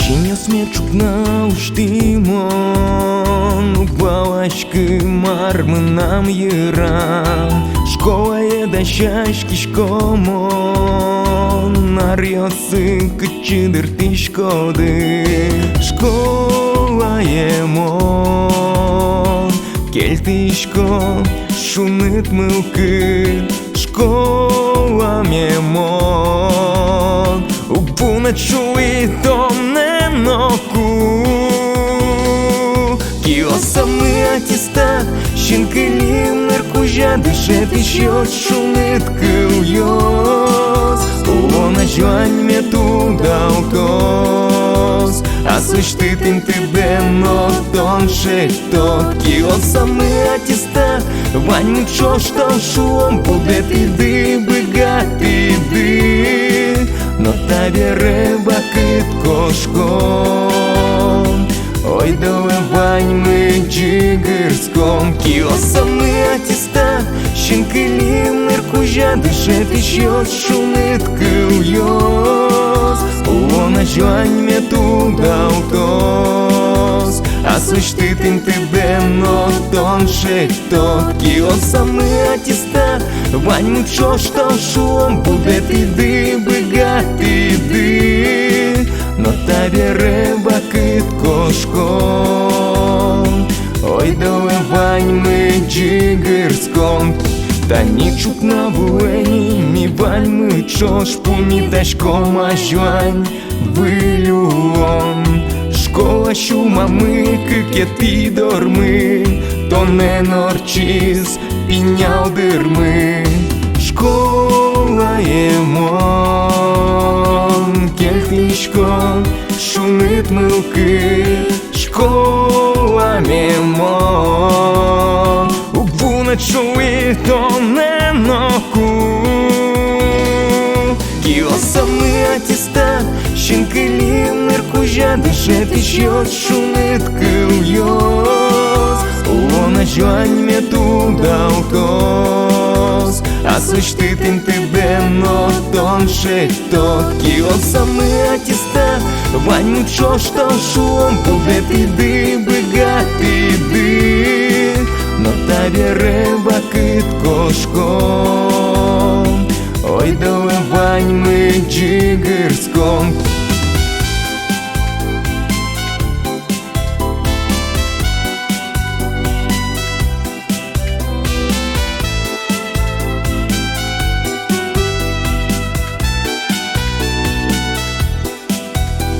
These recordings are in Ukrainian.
Cine smieciuc nauștimon Упалачки мармынам ерам Школа еда шашкишкомон Нарьосы кычыдыр тишкоды Школа емон Келтишко шуныт мылкы Школа мемон Убуна чуи томненоку Киосамы аттестат Щенкелим наркужа дышет еще шумит кыльёс Уона жуань метуда утос А сущтытым ты бено тон шетот Киосамы аттестат Вань мучо что шум будет иды богатый ды Но табе рыба кыт кошком Ой, доливань мы джигырском Киосамы аттестат Щенкелим наркужа дышет еще шумит кыльёс Уона жуань метуда утос А сущтытым ты бено тон шетот Киосамы аттестат Вань мучо что шум будет иды богатый ды Но табе рыба кыт кошком Ой, доливань мы джигырском Таничук на вуэни ми вань мы чош Пуми дашком а жуань вылюон Школа шумамы кыкети дормы Тоне норчиз пинялдырмы Школа емон Келтишко шунит мылкы Школа мемон Убуна чуи тоненоку Киосамы аттестат Щенкелим наркужа дышет еще шумит кыльёс Уона жуань метуда утос А сущтытым ты бено тон шетот Киосамы аттестат Вань мучо что шум будет иды богатый ды Но табе рыба кыт кошком Ой, доливань мы джигырском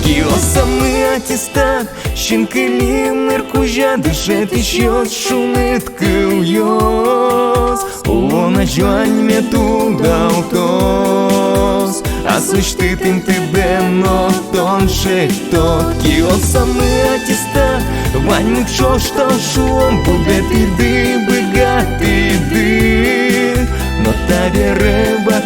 Киосамы аттестат Щенкелим наркужа дышет еще шумит кыльёс Уона жуань метуда утос А сущтытым ты бено тон шетот Киосамы аттестат Вань мучо что шум будет иды богатый ды Но табе рыба